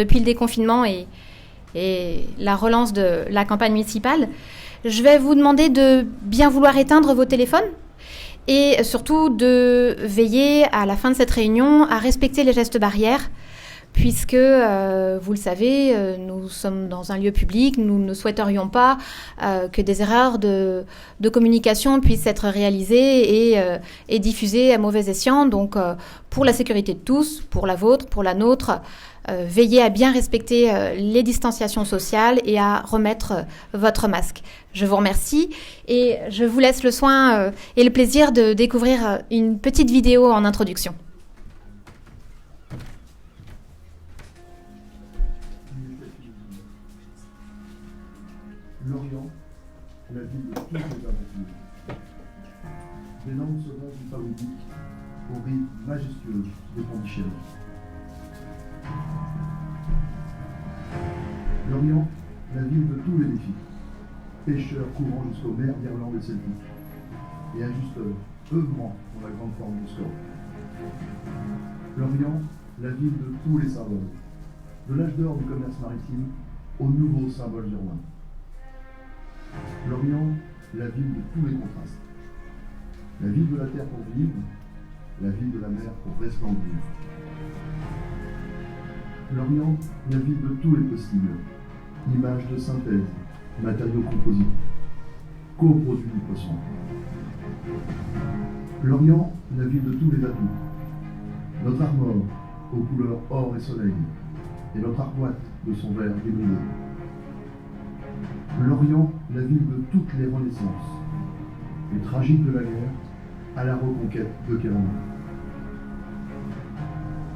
Depuis le déconfinement et la relance de la campagne municipale, je vais vous demander de bien vouloir éteindre vos téléphones et surtout de veiller à la fin de cette réunion à respecter les gestes barrières puisque, vous le savez, nous sommes dans un lieu public, nous ne souhaiterions pas que des erreurs de communication puissent être réalisées et diffusées à mauvais escient. Donc, pour la sécurité de tous, pour la vôtre, pour la nôtre, veillez à bien respecter les distanciations sociales et à remettre votre masque. Je vous remercie et je vous laisse le soin et le plaisir de découvrir une petite vidéo en introduction. Lorient, la ville de toutes les aventures. Des langues sauvages du Paloudique aux rives majestueuses des Pondichéry. Lorient, la ville de tous les défis. Pêcheurs courant jusqu'aux mers d'Irlande et Celtique. Et ajusteurs, œuvrant pour la grande forme du score. Lorient, la ville de tous les symboles. De l'âge d'or du commerce maritime au nouveau symbole germain. Lorient, la ville de tous les contrastes. La ville de la terre pour vivre, la ville de la mer pour resplendir. Lorient, la ville de tous les possibles. Images de synthèse, matériaux composites, coproduits du poisson. Lorient, la ville de tous les atouts. Notre armor, aux couleurs or et soleil, et notre armoire de son verre débridé. Lorient, la ville de toutes les renaissances, du tragique de la guerre à la reconquête de Kéraman.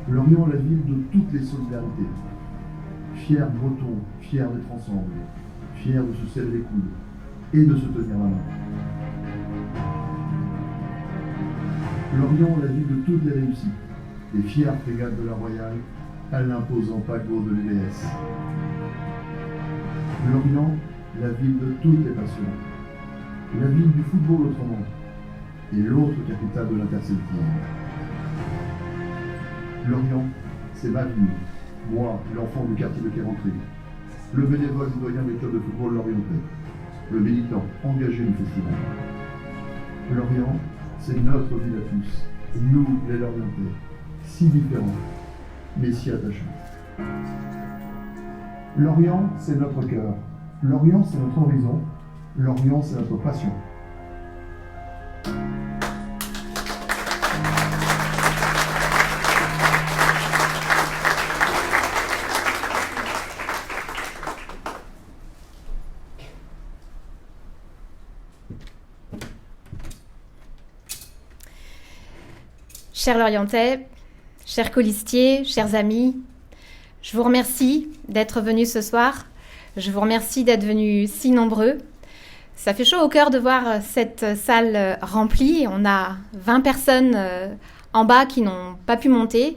Lorient, la ville de toutes les solidarités, fiers bretons, fiers d'être ensemble, fiers de se serrer les coudes et de se tenir la main. Lorient, la ville de toutes les réussites, des fières frégates de la Royale à l'imposant paquebot de l'UBS. Lorient, la ville de toutes les passions, la ville du football autrement, et l'autre capitale de l'Interceltique. Lorient, c'est ma ville, moi, l'enfant du quartier de Kérentré, le bénévole du doyen des clubs de football lorientais, le militant engagé du festival. Lorient, c'est notre ville à tous, nous les Lorientais, si différents, mais si attachants. Lorient, c'est notre cœur. Lorient, c'est notre horizon. Lorient, c'est notre passion. Chers Lorientais, chers colistiers, chers amis, je vous remercie d'être venus ce soir. Je vous remercie d'être venus si nombreux. Ça fait chaud au cœur de voir cette salle remplie. On a 20 personnes en bas qui n'ont pas pu monter.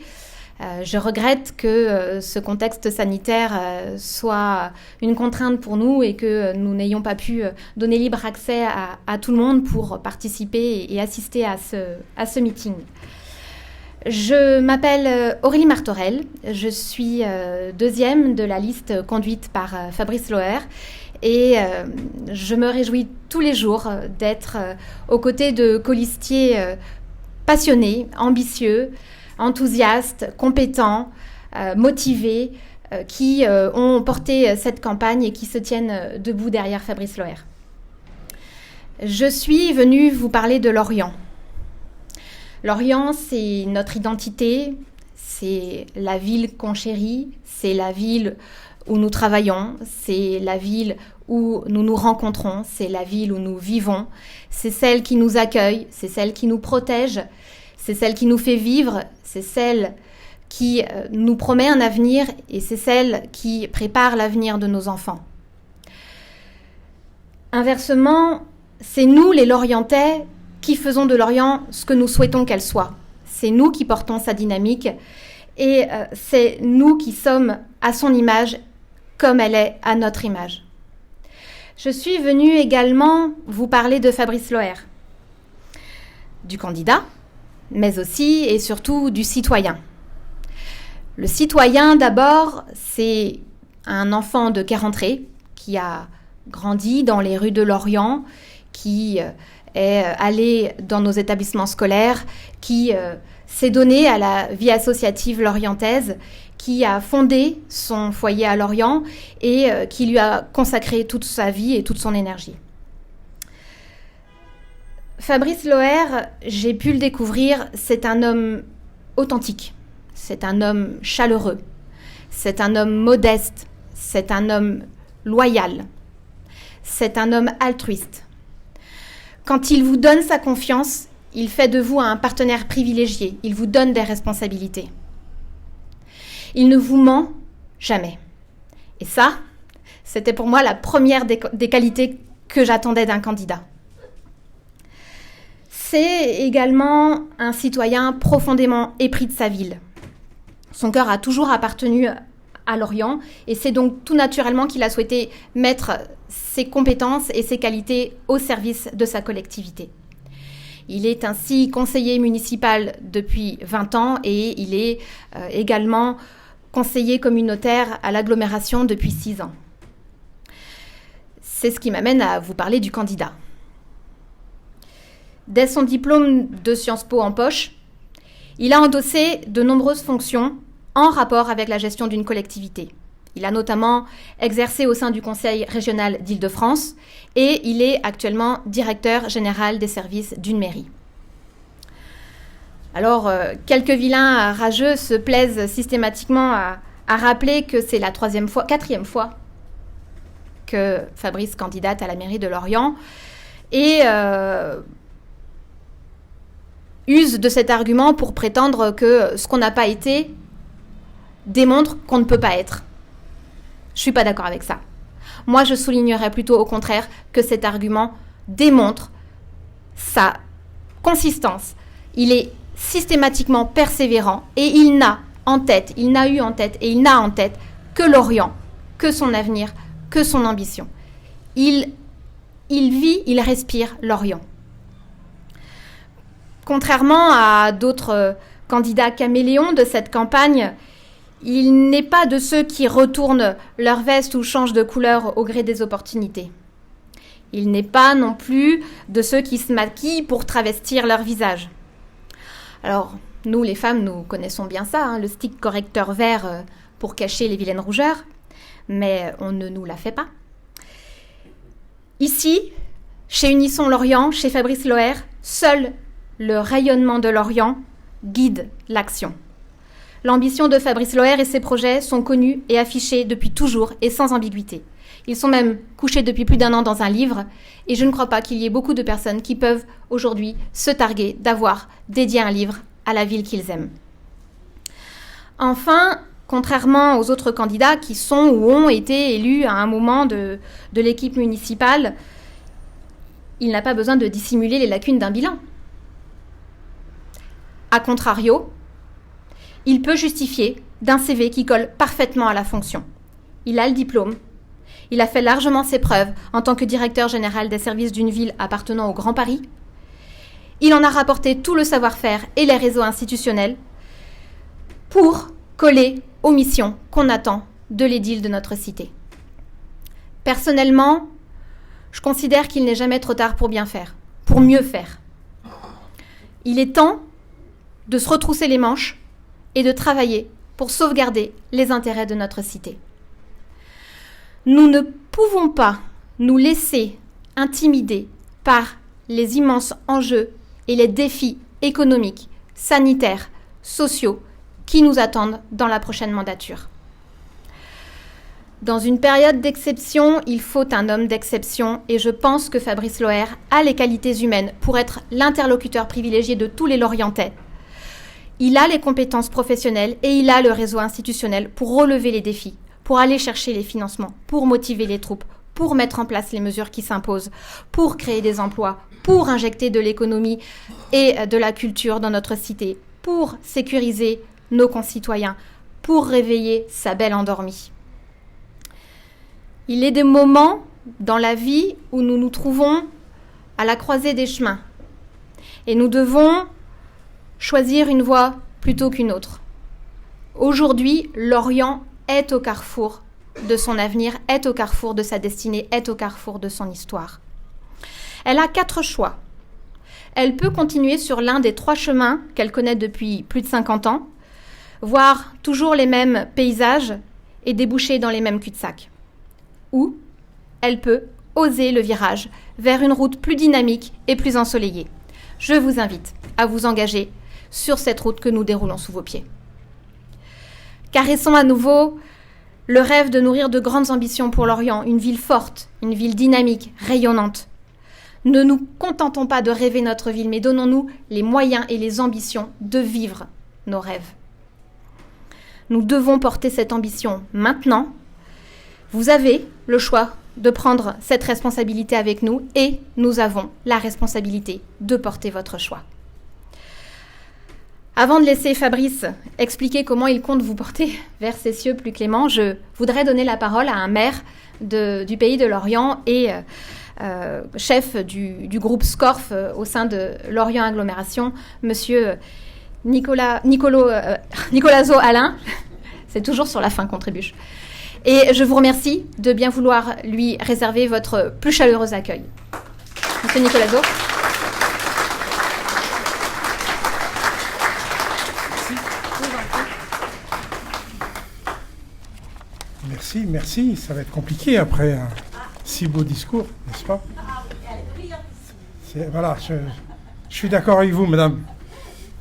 Je regrette que ce contexte sanitaire soit une contrainte pour nous et que nous n'ayons pas pu donner libre accès à tout le monde pour participer et assister à ce meeting. Je m'appelle Aurélie Martorell, je suis deuxième de la liste conduite par Fabrice Loher et je me réjouis tous les jours d'être aux côtés de colistiers passionnés, ambitieux, enthousiastes, compétents, motivés, qui ont porté cette campagne et qui se tiennent debout derrière Fabrice Loher. Je suis venue vous parler de Lorient. Lorient, c'est notre identité, c'est la ville qu'on chérit, c'est la ville où nous travaillons, c'est la ville où nous nous rencontrons, c'est la ville où nous vivons, c'est celle qui nous accueille, c'est celle qui nous protège, c'est celle qui nous fait vivre, c'est celle qui nous promet un avenir et c'est celle qui prépare l'avenir de nos enfants. Inversement, c'est nous les Lorientais qui faisons de Lorient ce que nous souhaitons qu'elle soit. C'est nous qui portons sa dynamique et c'est nous qui sommes à son image comme elle est à notre image. Je suis venue également vous parler de Fabrice Loher, du candidat, mais aussi et surtout du citoyen. Le citoyen, d'abord, c'est un enfant de cœur entré qui a grandi dans les rues de Lorient, qui est allé dans nos établissements scolaires, qui s'est donné à la vie associative lorientaise, qui a fondé son foyer à Lorient et qui lui a consacré toute sa vie et toute son énergie. Fabrice Loher, j'ai pu le découvrir, c'est un homme authentique, c'est un homme chaleureux, c'est un homme modeste, c'est un homme loyal, c'est un homme altruiste. Quand il vous donne sa confiance, il fait de vous un partenaire privilégié, il vous donne des responsabilités. Il ne vous ment jamais. Et ça, c'était pour moi la première des qualités que j'attendais d'un candidat. C'est également un citoyen profondément épris de sa ville. Son cœur a toujours appartenu à Lorient et c'est donc tout naturellement qu'il a souhaité mettre ses compétences et ses qualités au service de sa collectivité. Il est ainsi conseiller municipal depuis 20 ans et il est également conseiller communautaire à l'agglomération depuis 6 ans. C'est ce qui m'amène à vous parler du candidat. Dès son diplôme de Sciences Po en poche, il a endossé de nombreuses fonctions en rapport avec la gestion d'une collectivité. Il a notamment exercé au sein du Conseil régional d'Île-de-France et il est actuellement directeur général des services d'une mairie. Alors, quelques vilains rageux se plaisent systématiquement à rappeler que c'est la quatrième fois que Fabrice candidate à la mairie de Lorient et use de cet argument pour prétendre que ce qu'on n'a pas été démontre qu'on ne peut pas être. Je ne suis pas d'accord avec ça. Moi, je soulignerais plutôt au contraire que cet argument démontre sa consistance. Il est systématiquement persévérant et il n'a eu en tête que Lorient, que son avenir, que son ambition. Il vit, il respire Lorient. Contrairement à d'autres candidats caméléons de cette campagne, il n'est pas de ceux qui retournent leur veste ou changent de couleur au gré des opportunités. Il n'est pas non plus de ceux qui se maquillent pour travestir leur visage. Alors, nous les femmes, nous connaissons bien ça, le stick correcteur vert pour cacher les vilaines rougeurs, mais on ne nous la fait pas. Ici, chez Unisson Lorient, chez Fabrice Loher, seul le rayonnement de Lorient guide l'action. L'ambition de Fabrice Loher et ses projets sont connus et affichés depuis toujours et sans ambiguïté. Ils sont même couchés depuis plus d'1 an dans un livre et je ne crois pas qu'il y ait beaucoup de personnes qui peuvent aujourd'hui se targuer d'avoir dédié un livre à la ville qu'ils aiment. Enfin, contrairement aux autres candidats qui sont ou ont été élus à un moment de l'équipe municipale, il n'a pas besoin de dissimuler les lacunes d'un bilan. A contrario, il peut justifier d'un CV qui colle parfaitement à la fonction. Il a le diplôme, il a fait largement ses preuves en tant que directeur général des services d'une ville appartenant au Grand Paris. Il en a rapporté tout le savoir-faire et les réseaux institutionnels pour coller aux missions qu'on attend de l'édile de notre cité. Personnellement, je considère qu'il n'est jamais trop tard pour bien faire, pour mieux faire. Il est temps de se retrousser les manches et de travailler pour sauvegarder les intérêts de notre cité. Nous ne pouvons pas nous laisser intimider par les immenses enjeux et les défis économiques, sanitaires, sociaux qui nous attendent dans la prochaine mandature. Dans une période d'exception, il faut un homme d'exception et je pense que Fabrice Loher a les qualités humaines pour être l'interlocuteur privilégié de tous les Lorientais. Il a les compétences professionnelles et il a le réseau institutionnel pour relever les défis, pour aller chercher les financements, pour motiver les troupes, pour mettre en place les mesures qui s'imposent, pour créer des emplois, pour injecter de l'économie et de la culture dans notre cité, pour sécuriser nos concitoyens, pour réveiller sa belle endormie. Il est des moments dans la vie où nous nous trouvons à la croisée des chemins et nous devons choisir une voie plutôt qu'une autre. Aujourd'hui, Lorient est au carrefour de son avenir, est au carrefour de sa destinée, est au carrefour de son histoire. Elle a 4 choix. Elle peut continuer sur l'un des 3 chemins qu'elle connaît depuis plus de 50 ans, voir toujours les mêmes paysages et déboucher dans les mêmes cul-de-sac. Ou elle peut oser le virage vers une route plus dynamique et plus ensoleillée. Je vous invite à vous engager sur cette route que nous déroulons sous vos pieds. Caressons à nouveau le rêve de nourrir de grandes ambitions pour Lorient, une ville forte, une ville dynamique, rayonnante. Ne nous contentons pas de rêver notre ville, mais donnons-nous les moyens et les ambitions de vivre nos rêves. Nous devons porter cette ambition maintenant. Vous avez le choix de prendre cette responsabilité avec nous et nous avons la responsabilité de porter votre choix. Avant de laisser Fabrice expliquer comment il compte vous porter vers ces cieux plus cléments, je voudrais donner la parole à un maire du pays de Lorient et chef du groupe SCORF au sein de Lorient Agglomération, monsieur Nicolazo Alain. C'est toujours sur la fin qu'on trébuche. Et je vous remercie de bien vouloir lui réserver votre plus chaleureux accueil. Monsieur Nicolazo. Merci. Ça va être compliqué après un si beau discours, n'est-ce pas ? Voilà, je suis d'accord avec vous, madame.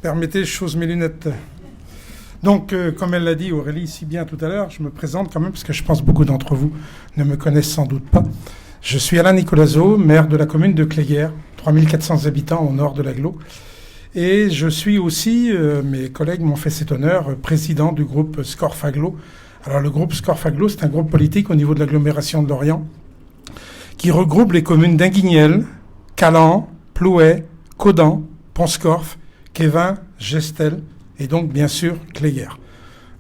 Permettez, je chose mes lunettes. Donc, comme elle l'a dit, Aurélie, si bien tout à l'heure, je me présente quand même, parce que je pense beaucoup d'entre vous ne me connaissent sans doute pas. Je suis Alain Nicolazo, maire de la commune de Cléguer, 3400 habitants au nord de l'Agglo. Et je suis aussi, mes collègues m'ont fait cet honneur, président du groupe SCORF Agglo. Alors, le groupe SCORF Agglo, c'est un groupe politique au niveau de l'agglomération de Lorient qui regroupe les communes d'Inguignel, Calan, Plouay, Caudan, Pont-Scorff, Quévin, Gestel et donc, bien sûr, Cléguer.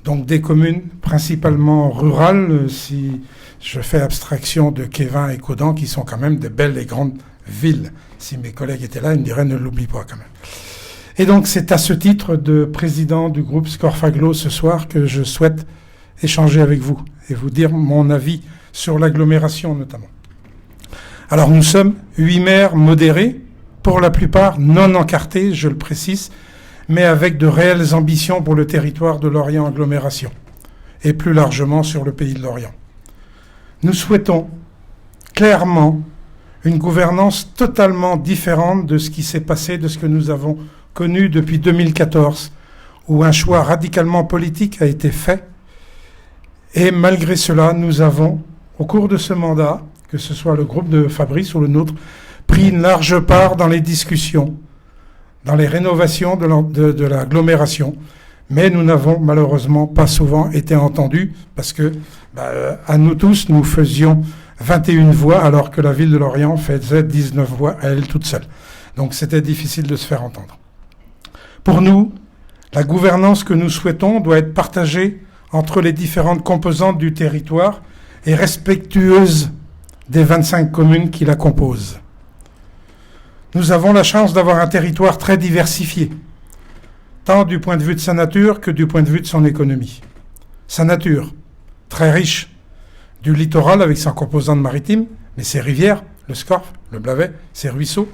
Donc, des communes principalement rurales, si je fais abstraction de Quévin et Caudan, qui sont quand même de belles et grandes villes. Si mes collègues étaient là, ils me diraient ne l'oublie pas quand même. Et donc, c'est à ce titre de président du groupe SCORF Agglo ce soir que je souhaite échanger avec vous et vous dire mon avis sur l'agglomération notamment. Alors, nous sommes 8 maires modérés, pour la plupart non encartés, je le précise, mais avec de réelles ambitions pour le territoire de Lorient Agglomération et plus largement sur le pays de Lorient. Nous souhaitons clairement une gouvernance totalement différente de ce qui s'est passé, de ce que nous avons connu depuis 2014, où un choix radicalement politique a été fait. Et malgré cela, nous avons, au cours de ce mandat, que ce soit le groupe de Fabrice ou le nôtre, pris une large part dans les discussions, dans les rénovations de l'agglomération. Mais nous n'avons malheureusement pas souvent été entendus parce que, à nous tous, nous faisions 21 voix alors que la ville de Lorient faisait 19 voix à elle toute seule. Donc c'était difficile de se faire entendre. Pour nous, la gouvernance que nous souhaitons doit être partagée entre les différentes composantes du territoire et respectueuse des 25 communes qui la composent. Nous avons la chance d'avoir un territoire très diversifié, tant du point de vue de sa nature que du point de vue de son économie. Sa nature, très riche, du littoral avec sa composante maritime, mais ses rivières, le Scorff, le Blavet, ses ruisseaux,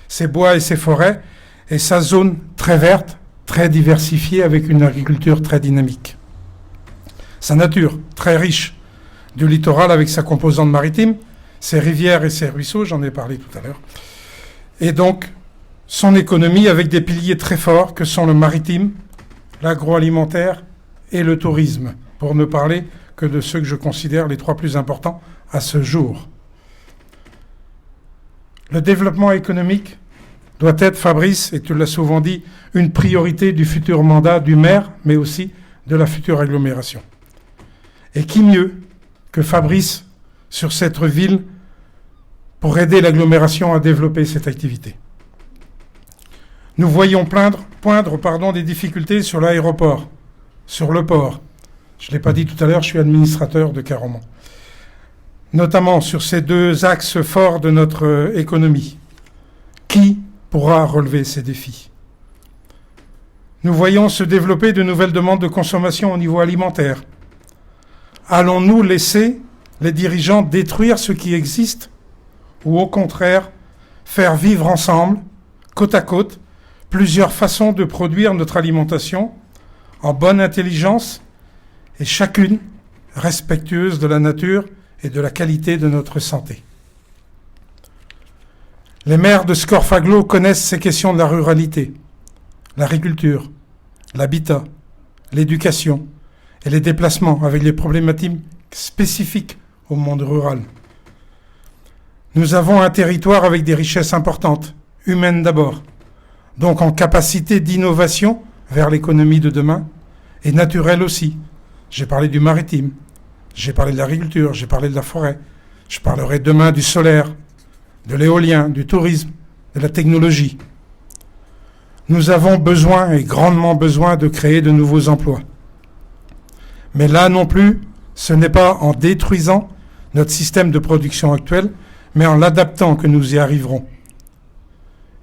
ses bois et ses forêts, et sa zone très verte, très diversifiée avec une agriculture très dynamique. Sa nature, très riche, du littoral avec sa composante maritime, ses rivières et ses ruisseaux, j'en ai parlé tout à l'heure, et donc son économie avec des piliers très forts que sont le maritime, l'agroalimentaire et le tourisme, pour ne parler que de ceux que je considère les 3 plus importants à ce jour. Le développement économique doit être, Fabrice, et tu l'as souvent dit, une priorité du futur mandat du maire, mais aussi de la future agglomération. Et qui mieux que Fabrice sur cette ville pour aider l'agglomération à développer cette activité. Nous voyons poindre des difficultés sur l'aéroport, sur le port. Je ne l'ai pas dit tout à l'heure, je suis administrateur de Caromont. Notamment sur ces 2 axes forts de notre économie. Qui pourra relever ces défis ? Nous voyons se développer de nouvelles demandes de consommation au niveau alimentaire. Allons-nous laisser les dirigeants détruire ce qui existe ou au contraire faire vivre ensemble, côte à côte, plusieurs façons de produire notre alimentation en bonne intelligence et chacune respectueuse de la nature et de la qualité de notre santé. Les maires de Scorfaglo connaissent ces questions de la ruralité, l'agriculture, l'habitat, l'éducation et les déplacements avec les problématiques spécifiques au monde rural. Nous avons un territoire avec des richesses importantes, humaines d'abord, donc en capacité d'innovation vers l'économie de demain, et naturelle aussi. J'ai parlé du maritime, j'ai parlé de l'agriculture, j'ai parlé de la forêt, je parlerai demain du solaire, de l'éolien, du tourisme, de la technologie. Nous avons besoin, et grandement besoin, de créer de nouveaux emplois. Mais là non plus, ce n'est pas en détruisant notre système de production actuel, mais en l'adaptant que nous y arriverons.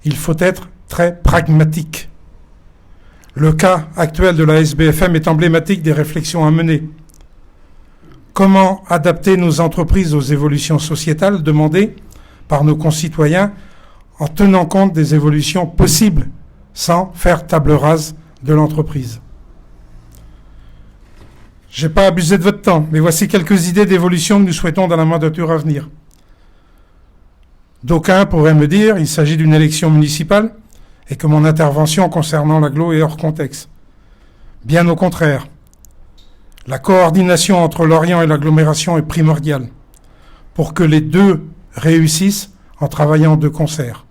Il faut être très pragmatique. Le cas actuel de la SBFM est emblématique des réflexions à mener. Comment adapter nos entreprises aux évolutions sociétales demandées par nos concitoyens en tenant compte des évolutions possibles sans faire table rase de l'entreprise? Je n'ai pas abusé de votre temps, mais voici quelques idées d'évolution que nous souhaitons dans la mandature à venir. D'aucuns pourraient me dire qu'il s'agit d'une élection municipale et que mon intervention concernant l'agglo est hors contexte. Bien au contraire. La coordination entre l'Orient et l'agglomération est primordiale pour que les deux réussissent en travaillant de concert.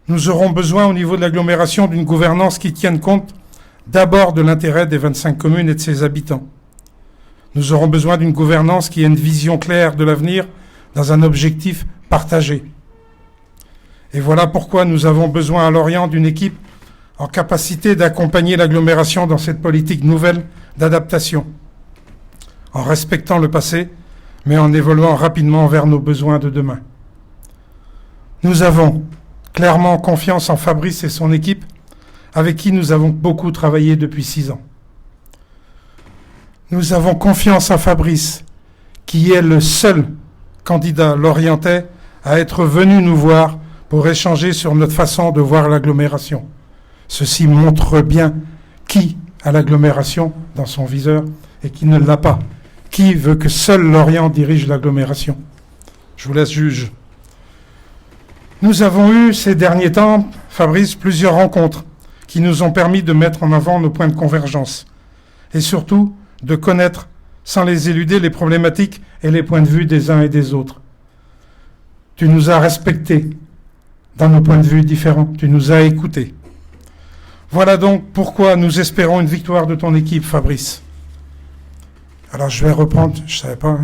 Nous aurons besoin au niveau de l'agglomération d'une gouvernance qui tienne compte d'abord de l'intérêt des 25 communes et de ses habitants. Nous aurons besoin d'une gouvernance qui ait une vision claire de l'avenir dans un objectif partagé. Et voilà pourquoi nous avons besoin à Lorient d'une équipe en capacité d'accompagner l'agglomération dans cette politique nouvelle d'adaptation, en respectant le passé, mais en évoluant rapidement vers nos besoins de demain. Nous avons clairement confiance en Fabrice et son équipe, avec qui nous avons beaucoup travaillé depuis 6 ans. Nous avons confiance en Fabrice, qui est le seul candidat lorientais à être venu nous voir pour échanger sur notre façon de voir l'agglomération. Ceci montre bien qui a l'agglomération dans son viseur et qui ne l'a pas. Qui veut que seul Lorient dirige l'agglomération? Je vous laisse juge. Nous avons eu ces derniers temps, Fabrice, plusieurs rencontres qui nous ont permis de mettre en avant nos points de convergence et surtout de connaître, sans les éluder, les problématiques et les points de vue des uns et des autres. Tu nous as respectés dans nos points de vue différents. Tu nous as écoutés. Voilà donc pourquoi nous espérons une victoire de ton équipe, Fabrice. Alors je vais reprendre, je ne savais pas.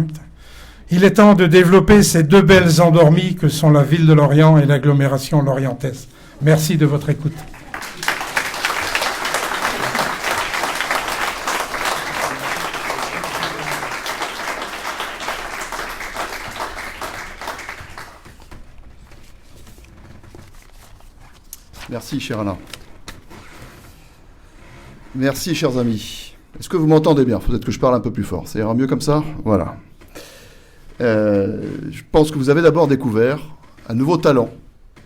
Il est temps de développer ces deux belles endormies que sont la ville de Lorient et l'agglomération lorientaise. Merci de votre écoute. Merci, cher Alain. Merci, chers amis. Est-ce que vous m'entendez bien? Peut-être que je parle un peu plus fort. Ça ira mieux comme ça? Voilà. Je pense que vous avez d'abord découvert un nouveau talent,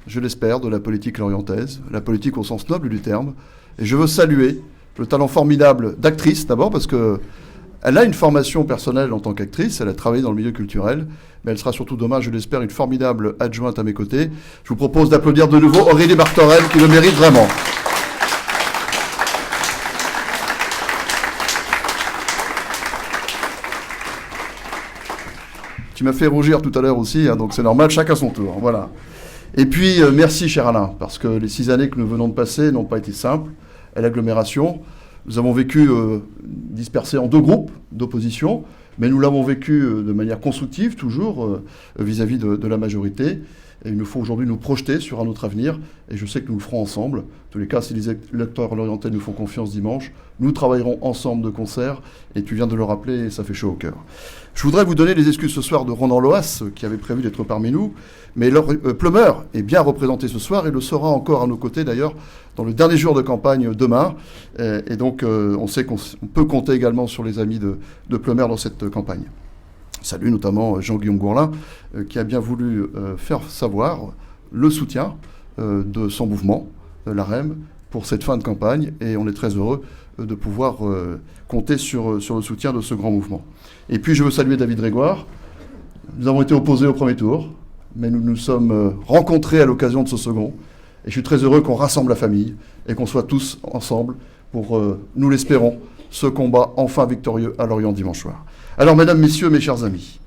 je l'espère, de la politique lorientaise, la politique au sens noble du terme. Et je veux saluer le talent formidable d'actrice, d'abord, parce qu'elle a une formation personnelle en tant qu'actrice, elle a travaillé dans le milieu culturel, mais elle sera surtout demain, je l'espère, une formidable adjointe à mes côtés. Je vous propose d'applaudir de nouveau Aurélie Martorell, qui le mérite vraiment. Tu m'as fait rougir tout à l'heure aussi, hein, donc c'est normal, chacun son tour. Voilà. Et puis, merci, cher Alain, parce que les 6 années que nous venons de passer n'ont pas été simples à l'agglomération. Nous avons vécu dispersés en 2 groupes d'opposition, mais nous l'avons vécu de manière constructive, toujours, vis-à-vis de la majorité. Et il nous faut aujourd'hui nous projeter sur un autre avenir, et je sais que nous le ferons ensemble. En tous les cas, si les électeurs lorientais nous font confiance dimanche, nous travaillerons ensemble de concert, et tu viens de le rappeler, et ça fait chaud au cœur. Je voudrais vous donner les excuses ce soir de Ronan Loas, qui avait prévu d'être parmi nous, mais Plumeur est bien représenté ce soir, et le sera encore à nos côtés d'ailleurs, dans le dernier jour de campagne demain, et donc on sait qu'on peut compter également sur les amis de Plumeur dans cette campagne. Salue notamment Jean-Guillaume Gourlin, qui a bien voulu faire savoir le soutien de son mouvement, l'AREM, pour cette fin de campagne. Et on est très heureux de pouvoir compter sur le soutien de ce grand mouvement. Et puis je veux saluer David Grégoire. Nous avons été opposés au premier tour, mais nous nous sommes rencontrés à l'occasion de ce second. Et je suis très heureux qu'on rassemble la famille et qu'on soit tous ensemble pour, nous l'espérons, ce combat enfin victorieux à Lorient dimanche soir. Alors, mesdames, messieurs, mes chers amis,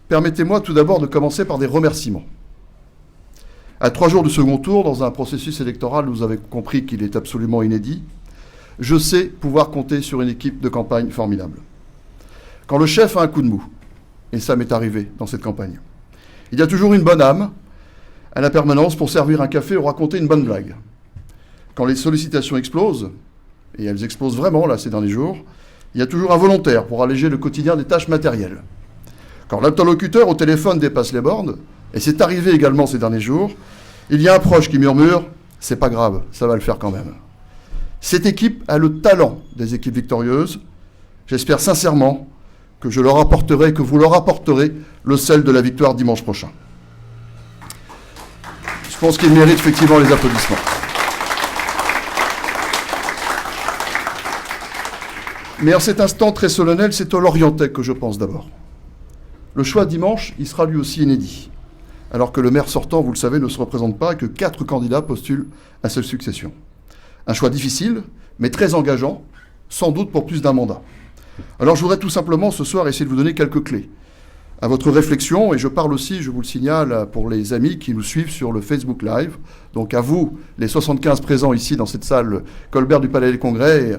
permettez-moi tout d'abord de commencer par des remerciements. À 3 jours du second tour, dans un processus électoral, vous avez compris qu'il est absolument inédit, je sais pouvoir compter sur une équipe de campagne formidable. Quand le chef a un coup de mou, et ça m'est arrivé dans cette campagne, il y a toujours une bonne âme à la permanence pour servir un café ou raconter une bonne blague. Quand les sollicitations explosent, et elles explosent vraiment là ces derniers jours, il y a toujours un volontaire pour alléger le quotidien des tâches matérielles. Quand l'interlocuteur au téléphone dépasse les bornes, et c'est arrivé également ces derniers jours, il y a un proche qui murmure « c'est pas grave, ça va le faire quand même ». Cette équipe a le talent des équipes victorieuses. J'espère sincèrement que je leur apporterai, que vous leur apporterez le sel de la victoire dimanche prochain. Je pense qu'ils méritent effectivement les applaudissements. Mais en cet instant très solennel, c'est au Lorientais que je pense d'abord. Le choix dimanche, il sera lui aussi inédit, alors que le maire sortant, vous le savez, ne se représente pas et que 4 candidats postulent à cette succession. Un choix difficile, mais très engageant, sans doute pour plus d'un mandat. Alors je voudrais tout simplement ce soir essayer de vous donner quelques clés à votre réflexion, et je parle aussi, je vous le signale, pour les amis qui nous suivent sur le Facebook Live, donc à vous, les 75 présents ici dans cette salle Colbert du Palais des Congrès, et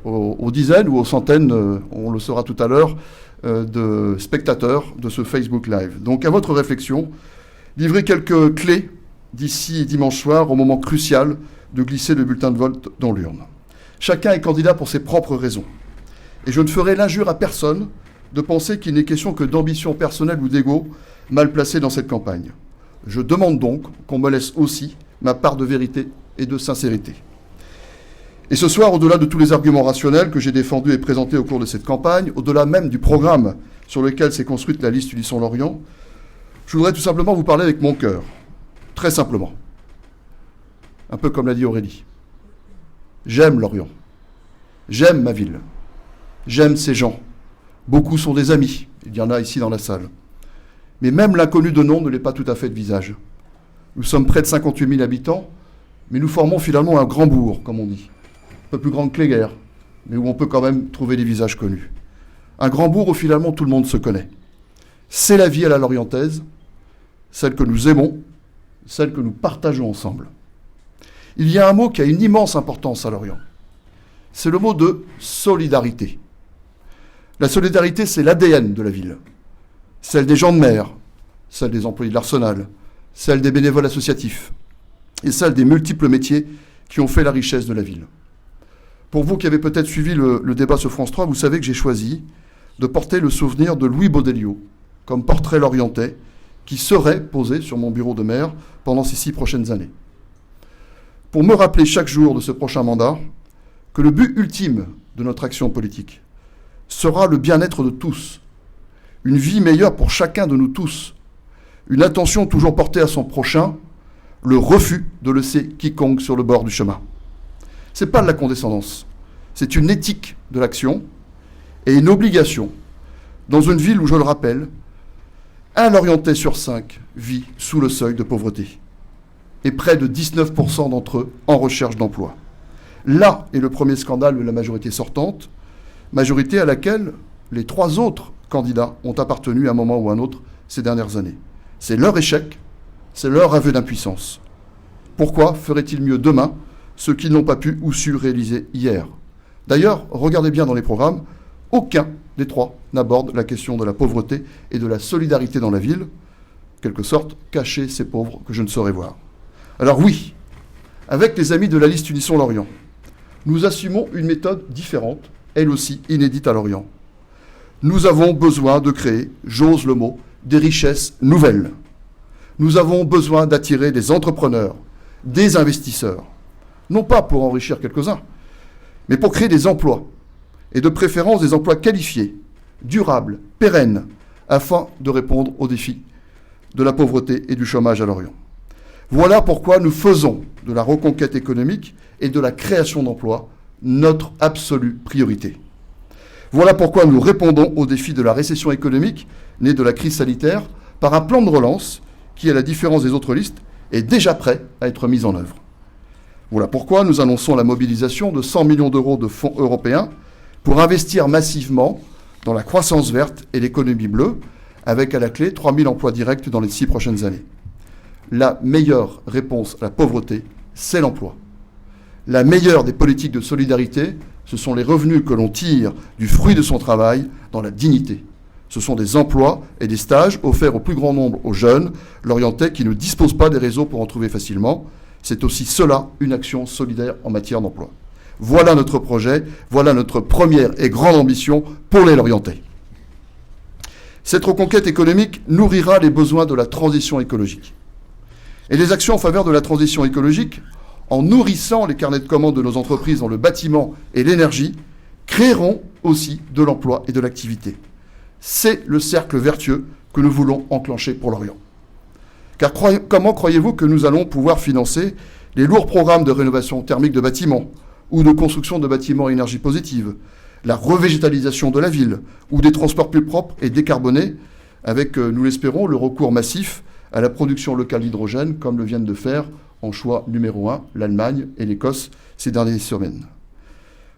aux dizaines ou aux centaines, on le saura tout à l'heure, de spectateurs de ce Facebook Live. Donc à votre réflexion, livrez quelques clés d'ici dimanche soir, au moment crucial de glisser le bulletin de vote dans l'urne. Chacun est candidat pour ses propres raisons. Et je ne ferai l'injure à personne de penser qu'il n'est question que d'ambition personnelle ou d'ego mal placée dans cette campagne. Je demande donc qu'on me laisse aussi ma part de vérité et de sincérité. Et ce soir, au-delà de tous les arguments rationnels que j'ai défendus et présentés au cours de cette campagne, au-delà même du programme sur lequel s'est construite la liste Unisson Lorient, je voudrais tout simplement vous parler avec mon cœur, très simplement. Un peu comme l'a dit Aurélie. J'aime Lorient. J'aime ma ville. J'aime ces gens. Beaucoup sont des amis. Il y en a ici dans la salle. Mais même l'inconnu de nom ne l'est pas tout à fait de visage. Nous sommes près de 58 000 habitants, mais nous formons finalement un grand bourg, comme on dit. Un peu plus grand que Cléguer, mais où on peut quand même trouver des visages connus. Un grand bourg où finalement tout le monde se connaît. C'est la vie à la lorientaise, celle que nous aimons, celle que nous partageons ensemble. Il y a un mot qui a une immense importance à Lorient. C'est le mot de solidarité. La solidarité, c'est l'ADN de la ville. Celle des gens de mer, celle des employés de l'Arsenal, celle des bénévoles associatifs et celle des multiples métiers qui ont fait la richesse de la ville. Pour vous qui avez peut-être suivi le débat sur France 3, vous savez que j'ai choisi de porter le souvenir de Louis Baudelio comme portrait lorientais qui serait posé sur mon bureau de maire pendant ces 6 prochaines années. Pour me rappeler chaque jour de ce prochain mandat que le but ultime de notre action politique sera le bien-être de tous, une vie meilleure pour chacun de nous tous, une attention toujours portée à son prochain, le refus de laisser quiconque sur le bord du chemin. Ce n'est pas de la condescendance, c'est une éthique de l'action et une obligation dans une ville où, je le rappelle, un Lorientais sur 5 vit sous le seuil de pauvreté et près de 19% d'entre eux en recherche d'emploi. Là est le premier scandale de la majorité sortante, majorité à laquelle les 3 autres candidats ont appartenu à un moment ou à un autre ces dernières années. C'est leur échec, c'est leur aveu d'impuissance. Pourquoi ferait-il mieux demain ceux qui n'ont pas pu ou su réaliser hier? D'ailleurs, regardez bien dans les programmes, aucun des 3 n'aborde la question de la pauvreté et de la solidarité dans la ville. en quelque sorte, cacher ces pauvres que je ne saurais voir. Alors oui, avec les amis de la liste Unissons Lorient, nous assumons une méthode différente, elle aussi inédite à Lorient. Nous avons besoin de créer, j'ose le mot, des richesses nouvelles. Nous avons besoin d'attirer des entrepreneurs, des investisseurs, non pas pour enrichir quelques-uns, mais pour créer des emplois, et de préférence des emplois qualifiés, durables, pérennes, afin de répondre aux défis de la pauvreté et du chômage à Lorient. Voilà pourquoi nous faisons de la reconquête économique et de la création d'emplois notre absolue priorité. Voilà pourquoi nous répondons aux défis de la récession économique née de la crise sanitaire par un plan de relance qui, à la différence des autres listes, est déjà prêt à être mis en œuvre. Voilà pourquoi nous annonçons la mobilisation de 100 millions d'euros de fonds européens pour investir massivement dans la croissance verte et l'économie bleue, avec à la clé 3 000 emplois directs dans les 6 prochaines années. La meilleure réponse à la pauvreté, c'est l'emploi. La meilleure des politiques de solidarité, ce sont les revenus que l'on tire du fruit de son travail dans la dignité. Ce sont des emplois et des stages offerts au plus grand nombre aux jeunes lorientais qui ne disposent pas des réseaux pour en trouver facilement. C'est aussi cela, une action solidaire en matière d'emploi. Voilà notre projet, voilà notre première et grande ambition pour les Lorientais. Cette reconquête économique nourrira les besoins de la transition écologique. Et les actions en faveur de la transition écologique, en nourrissant les carnets de commandes de nos entreprises dans le bâtiment et l'énergie, créeront aussi de l'emploi et de l'activité. C'est le cercle vertueux que nous voulons enclencher pour Lorient. Car comment croyez-vous que nous allons pouvoir financer les lourds programmes de rénovation thermique de bâtiments ou de construction de bâtiments à énergie positive, la revégétalisation de la ville ou des transports plus propres et décarbonés avec, nous l'espérons, le recours massif à la production locale d'hydrogène, comme le viennent de faire en choix numéro 1 l'Allemagne et l'Écosse ces dernières semaines.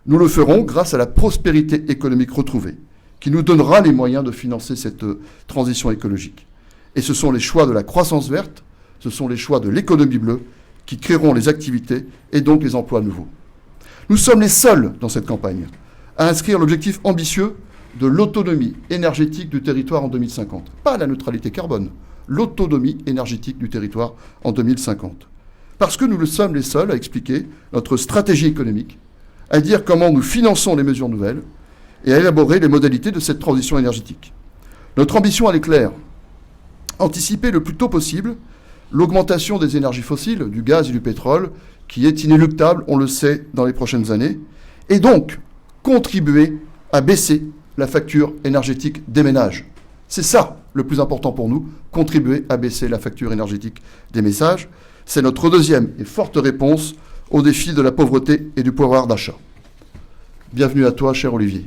Nous le ferons grâce à la prospérité économique retrouvée, qui nous donnera les moyens de financer cette transition écologique. Et ce sont les choix de la croissance verte, ce sont les choix de l'économie bleue qui créeront les activités et donc les emplois nouveaux. Nous sommes les seuls dans cette campagne à inscrire l'objectif ambitieux de l'autonomie énergétique du territoire en 2050. Pas la neutralité carbone, l'autonomie énergétique du territoire en 2050. Parce que nous sommes les seuls à expliquer notre stratégie économique, à dire comment nous finançons les mesures nouvelles et à élaborer les modalités de cette transition énergétique. Notre ambition, elle est claire. Anticiper le plus tôt possible l'augmentation des énergies fossiles, du gaz et du pétrole, qui est inéluctable, on le sait, dans les prochaines années, et donc contribuer à baisser la facture énergétique des ménages. C'est ça le plus important pour nous, contribuer à baisser la facture énergétique des ménages. C'est notre deuxième et forte réponse au défi de la pauvreté et du pouvoir d'achat. Bienvenue à toi, cher Olivier.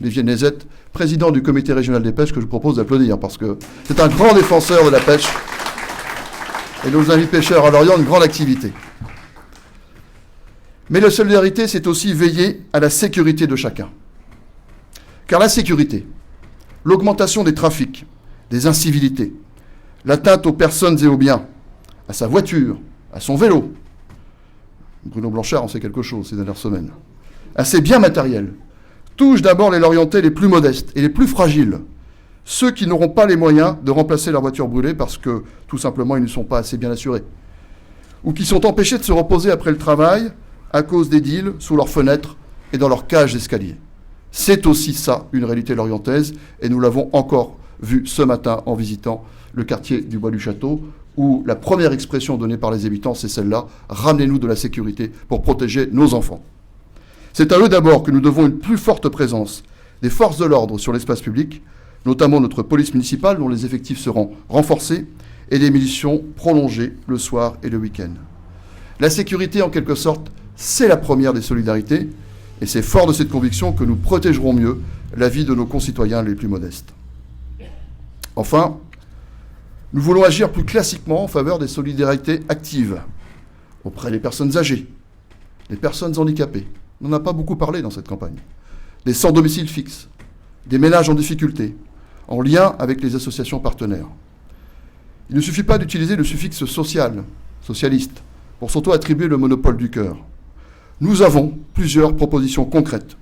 Olivier Nézette, président du comité régional des pêches, que je propose d'applaudir, parce que c'est un grand défenseur de la pêche. Et nos amis pêcheurs à Lorient, une grande activité. Mais la solidarité, c'est aussi veiller à la sécurité de chacun. Car la sécurité, l'augmentation des trafics, des incivilités, l'atteinte aux personnes et aux biens, à sa voiture, à son vélo, Bruno Blanchard en sait quelque chose ces dernières semaines, à ses biens matériels, touche d'abord les Lorientais les plus modestes et les plus fragiles, ceux qui n'auront pas les moyens de remplacer leur voiture brûlée parce que, tout simplement, ils ne sont pas assez bien assurés, ou qui sont empêchés de se reposer après le travail à cause des deals sous leurs fenêtres et dans leurs cages d'escalier. C'est aussi ça, une réalité lorientaise, et nous l'avons encore vu ce matin en visitant le quartier du Bois du Château, où la première expression donnée par les habitants, c'est celle-là, « Ramenez-nous de la sécurité pour protéger nos enfants ». C'est à eux d'abord que nous devons une plus forte présence des forces de l'ordre sur l'espace public, notamment notre police municipale, dont les effectifs seront renforcés, et des missions prolongées le soir et le week-end. La sécurité, en quelque sorte, c'est la première des solidarités, et c'est fort de cette conviction que nous protégerons mieux la vie de nos concitoyens les plus modestes. Enfin, nous voulons agir plus classiquement en faveur des solidarités actives auprès des personnes âgées, des personnes handicapées. On n'en a pas beaucoup parlé dans cette campagne. Des sans domicile fixe, des ménages en difficulté, en lien avec les associations partenaires. Il ne suffit pas d'utiliser le suffixe social, socialiste, pour s'auto-attribuer le monopole du cœur. Nous avons plusieurs propositions concrètes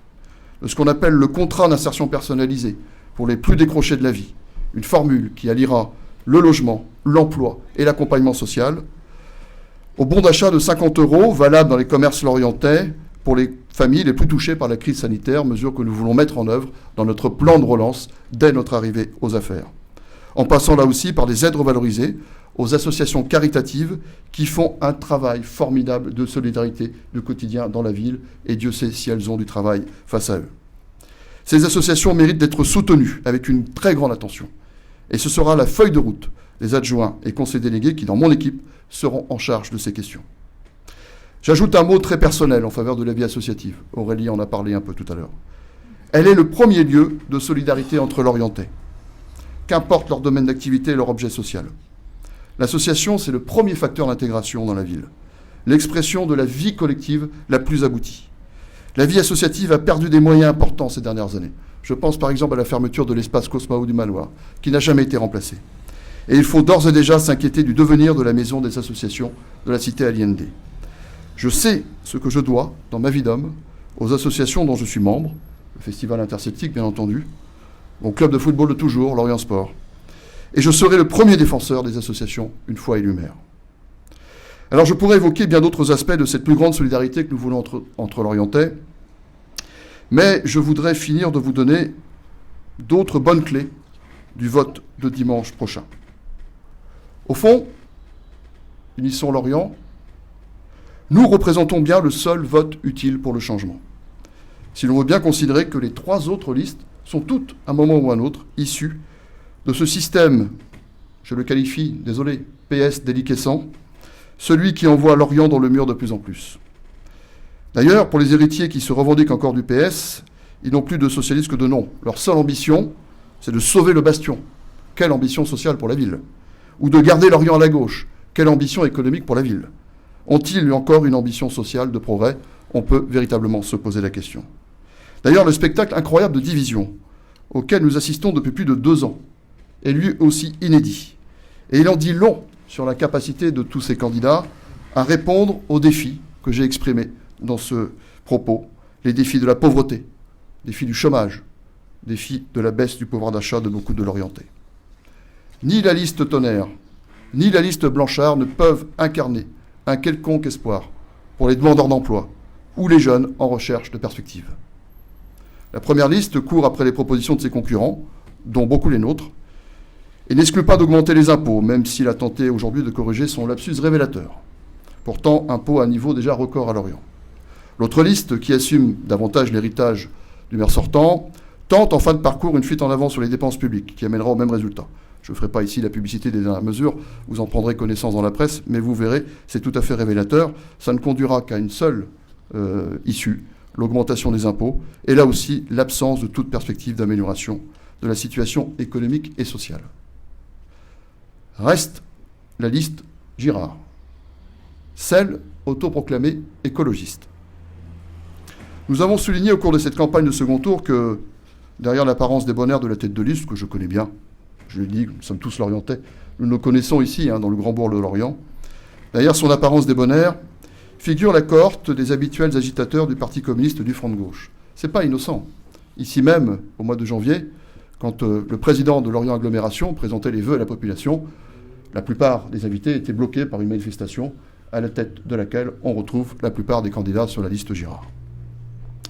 de ce qu'on appelle le contrat d'insertion personnalisé pour les plus décrochés de la vie, une formule qui alliera le logement, l'emploi et l'accompagnement social, au bon d'achat de 50 € valable dans les commerces lorientais pour les familles les plus touchées par la crise sanitaire, mesure que nous voulons mettre en œuvre dans notre plan de relance dès notre arrivée aux affaires. En passant là aussi par des aides revalorisées aux associations caritatives qui font un travail formidable de solidarité du quotidien dans la ville, et Dieu sait si elles ont du travail face à eux. Ces associations méritent d'être soutenues avec une très grande attention. Et ce sera la feuille de route des adjoints et conseillers délégués qui, dans mon équipe, seront en charge de ces questions. J'ajoute un mot très personnel en faveur de la vie associative. Aurélie en a parlé un peu tout à l'heure. Elle est le premier lieu de solidarité entre Lorientais, qu'importe leur domaine d'activité et leur objet social. L'association, c'est le premier facteur d'intégration dans la ville, l'expression de la vie collective la plus aboutie. La vie associative a perdu des moyens importants ces dernières années. Je pense par exemple à la fermeture de l'espace Cosmao du Manoir, qui n'a jamais été remplacé. Et il faut d'ores et déjà s'inquiéter du devenir de la maison des associations de la cité Allende. Je sais ce que je dois, dans ma vie d'homme, aux associations dont je suis membre, le Festival interceltique bien entendu, mon club de football de toujours, Lorient Sport. Et je serai le premier défenseur des associations une fois élu maire. Alors je pourrais évoquer bien d'autres aspects de cette plus grande solidarité que nous voulons entre Lorientais, mais je voudrais finir de vous donner d'autres bonnes clés du vote de dimanche prochain. Au fond, Unissons Lorient, nous représentons bien le seul vote utile pour le changement. Si l'on veut bien considérer que les 3 autres listes sont toutes, à un moment ou à un autre, issues de ce système, je le qualifie, désolé, PS déliquescent, celui qui envoie Lorient dans le mur de plus en plus. D'ailleurs, pour les héritiers qui se revendiquent encore du PS, ils n'ont plus de socialistes que de nom. Leur seule ambition, c'est de sauver le bastion. Quelle ambition sociale pour la ville. Ou de garder Lorient à la gauche. Quelle ambition économique pour la ville. Ont-ils encore une ambition sociale de progrès? On peut véritablement se poser la question. D'ailleurs, le spectacle incroyable de division auquel nous assistons depuis plus de 2 ans est lui aussi inédit. Et il en dit long sur la capacité de tous ces candidats à répondre aux défis que j'ai exprimés dans ce propos, les défis de la pauvreté, défis du chômage, défis de la baisse du pouvoir d'achat de beaucoup de Lorientais. Ni la liste Tonnerre, ni la liste Blanchard ne peuvent incarner un quelconque espoir pour les demandeurs d'emploi ou les jeunes en recherche de perspectives. La première liste court après les propositions de ses concurrents, dont beaucoup les nôtres, et n'exclut pas d'augmenter les impôts, même s'il a tenté aujourd'hui de corriger son lapsus révélateur. Pourtant, impôts à un niveau déjà record à Lorient. L'autre liste, qui assume davantage l'héritage du maire sortant, tente en fin de parcours une fuite en avant sur les dépenses publiques, qui amènera au même résultat. Je ne ferai pas ici la publicité des dernières mesures, vous en prendrez connaissance dans la presse, mais vous verrez, c'est tout à fait révélateur. Ça ne conduira qu'à une seule issue, l'augmentation des impôts, et là aussi l'absence de toute perspective d'amélioration de la situation économique et sociale. Reste la liste Girard, celle autoproclamée écologiste. Nous avons souligné au cours de cette campagne de second tour que, derrière l'apparence débonnaire de la tête de liste, que je connais bien, je l'ai dit, nous sommes tous Lorientais, nous nous connaissons ici, dans le grand bourg de Lorient, derrière son apparence débonnaire, figure la cohorte des habituels agitateurs du Parti communiste du Front de gauche. C'est pas innocent. Ici même, au mois de janvier, quand le président de Lorient Agglomération présentait les vœux à la population, la plupart des invités étaient bloqués par une manifestation à la tête de laquelle on retrouve la plupart des candidats sur la liste Girard.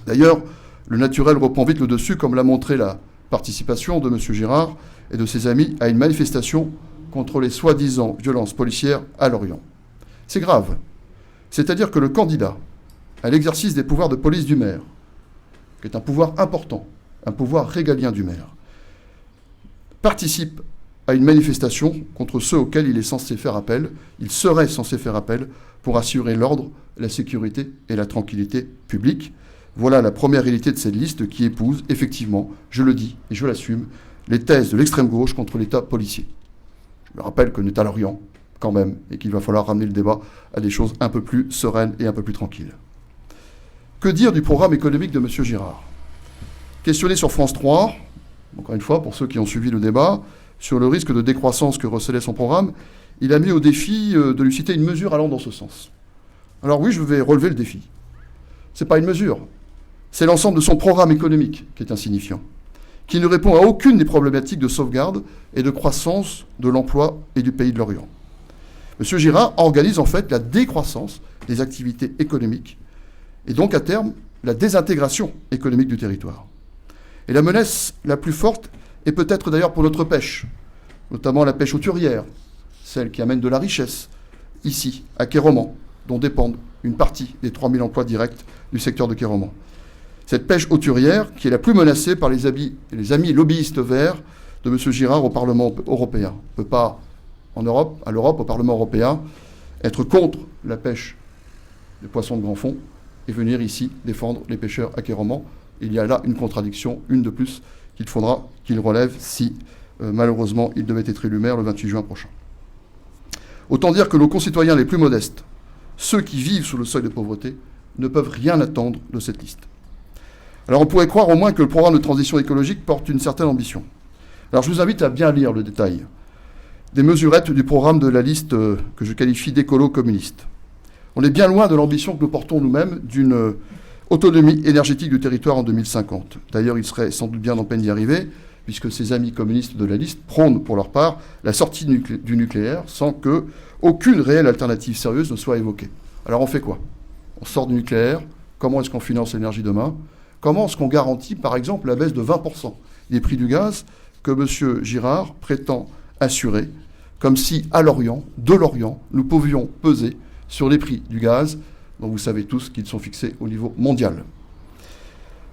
D'ailleurs, le naturel reprend vite le dessus, comme l'a montré la participation de M. Girard et de ses amis à une manifestation contre les soi-disant violences policières à Lorient. C'est grave. C'est-à-dire que le candidat à l'exercice des pouvoirs de police du maire, qui est un pouvoir important, un pouvoir régalien du maire, participe à une manifestation contre ceux auxquels il est censé faire appel, il serait censé faire appel pour assurer l'ordre, la sécurité et la tranquillité publique. Voilà la première réalité de cette liste qui épouse, effectivement, je le dis et je l'assume, les thèses de l'extrême gauche contre l'État policier. Je me rappelle qu'on est à Lorient, quand même, et qu'il va falloir ramener le débat à des choses un peu plus sereines et un peu plus tranquilles. Que dire du programme économique de M. Girard? Questionné sur France 3, encore une fois, pour ceux qui ont suivi le débat, sur le risque de décroissance que recelait son programme, il a mis au défi de lui citer une mesure allant dans ce sens. Alors oui, je vais relever le défi. Ce n'est pas une mesure, c'est l'ensemble de son programme économique qui est insignifiant, qui ne répond à aucune des problématiques de sauvegarde et de croissance de l'emploi et du pays de l'Orient. M. Girard organise en fait la décroissance des activités économiques et donc à terme la désintégration économique du territoire. Et la menace la plus forte est peut-être d'ailleurs pour notre pêche, notamment la pêche hauturière, celle qui amène de la richesse, ici, à Kéroman, dont dépendent une partie des 3000 emplois directs du secteur de Kéroman. Cette pêche hauturière qui est la plus menacée par les amis lobbyistes verts de M. Girard au Parlement européen. On ne peut pas, à l'Europe, au Parlement européen, être contre la pêche des poissons de grand fond et venir ici défendre les pêcheurs à Kéroman. Il y a là une contradiction, une de plus, qu'il faudra qu'il relève si, malheureusement, il devait être élu maire le 28 juin prochain. Autant dire que nos concitoyens les plus modestes, ceux qui vivent sous le seuil de pauvreté, ne peuvent rien attendre de cette liste. Alors on pourrait croire au moins que le programme de transition écologique porte une certaine ambition. Alors je vous invite à bien lire le détail des mesurettes du programme de la liste que je qualifie d'écolo communiste. On est bien loin de l'ambition que nous portons nous-mêmes d'une autonomie énergétique du territoire en 2050. D'ailleurs, il serait sans doute bien en peine d'y arriver, puisque ces amis communistes de la liste prônent pour leur part la sortie du nucléaire sans que aucune réelle alternative sérieuse ne soit évoquée. Alors on fait quoi? On sort du nucléaire. Comment est-ce qu'on finance l'énergie demain? Comment est-ce qu'on garantit, par exemple, la baisse de 20% des prix du gaz que M. Girard prétend assurer, comme si, à l'Orient, de l'Orient, nous pouvions peser sur les prix du gaz, dont vous savez tous qu'ils sont fixés au niveau mondial.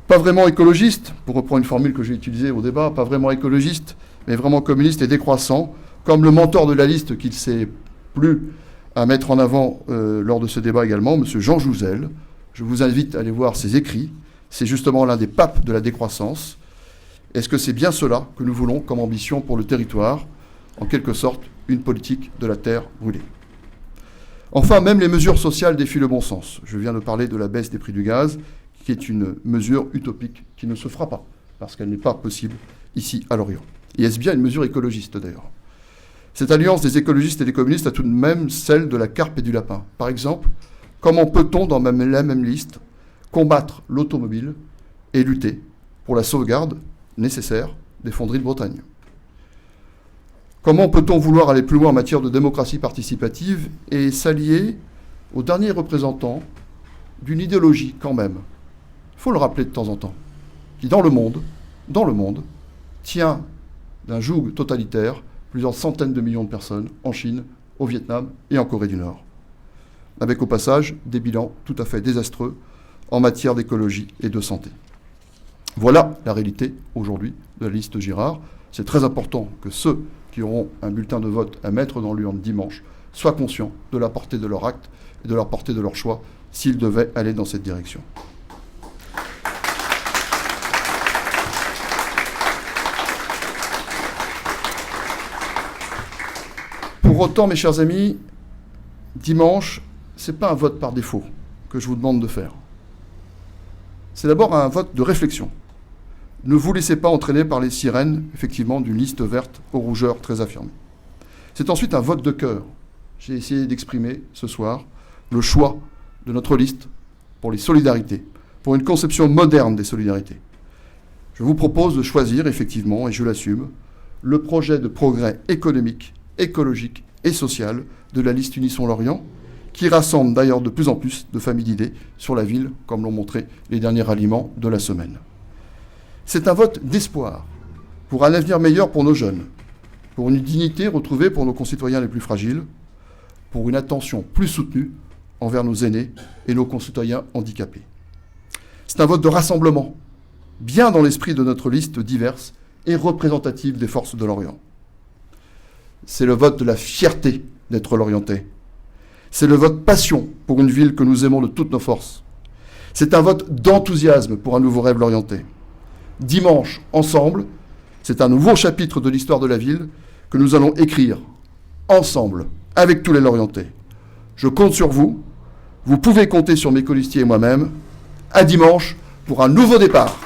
Pas vraiment écologiste, pour reprendre une formule que j'ai utilisée au débat, pas vraiment écologiste, mais vraiment communiste et décroissant, comme le mentor de la liste qu'il s'est plu à mettre en avant lors de ce débat également, M. Jean Jouzel. Je vous invite à aller voir ses écrits. C'est justement l'un des papes de la décroissance. Est-ce que c'est bien cela que nous voulons comme ambition pour le territoire? En quelque sorte, une politique de la terre brûlée. Enfin, même les mesures sociales défient le bon sens. Je viens de parler de la baisse des prix du gaz, qui est une mesure utopique qui ne se fera pas, parce qu'elle n'est pas possible ici à l'Orient. Et est-ce bien une mesure écologiste d'ailleurs? Cette alliance des écologistes et des communistes a tout de même celle de la carpe et du lapin. Par exemple, comment peut-on, dans la même liste, combattre l'automobile et lutter pour la sauvegarde nécessaire des fonderies de Bretagne? Comment peut-on vouloir aller plus loin en matière de démocratie participative et s'allier aux derniers représentants d'une idéologie quand même, il faut le rappeler de temps en temps, qui dans le monde, tient d'un joug totalitaire plusieurs centaines de millions de personnes en Chine, au Vietnam et en Corée du Nord, avec au passage des bilans tout à fait désastreux en matière d'écologie et de santé. Voilà la réalité aujourd'hui de la liste Girard. C'est très important que ceux qui auront un bulletin de vote à mettre dans l'urne dimanche soient conscients de la portée de leur acte et de la portée de leur choix s'ils devaient aller dans cette direction. Pour autant, mes chers amis, dimanche, ce n'est pas un vote par défaut que je vous demande de faire. C'est d'abord un vote de réflexion. Ne vous laissez pas entraîner par les sirènes, effectivement, d'une liste verte aux rougeurs très affirmées. C'est ensuite un vote de cœur. J'ai essayé d'exprimer ce soir le choix de notre liste pour les solidarités, pour une conception moderne des solidarités. Je vous propose de choisir, effectivement, et je l'assume, le projet de progrès économique, écologique et social de la liste Unissons Lorient, qui rassemble d'ailleurs de plus en plus de familles d'idées sur la ville, comme l'ont montré les derniers ralliements de la semaine. C'est un vote d'espoir pour un avenir meilleur pour nos jeunes, pour une dignité retrouvée pour nos concitoyens les plus fragiles, pour une attention plus soutenue envers nos aînés et nos concitoyens handicapés. C'est un vote de rassemblement, bien dans l'esprit de notre liste diverse et représentative des forces de l'Orient. C'est le vote de la fierté d'être lorientais. C'est le vote passion pour une ville que nous aimons de toutes nos forces. C'est un vote d'enthousiasme pour un nouveau rêve lorientais. Dimanche, ensemble, c'est un nouveau chapitre de l'histoire de la ville que nous allons écrire ensemble, avec tous les Lorientais. Je compte sur vous. Vous pouvez compter sur mes colistiers et moi-même. À dimanche pour un nouveau départ.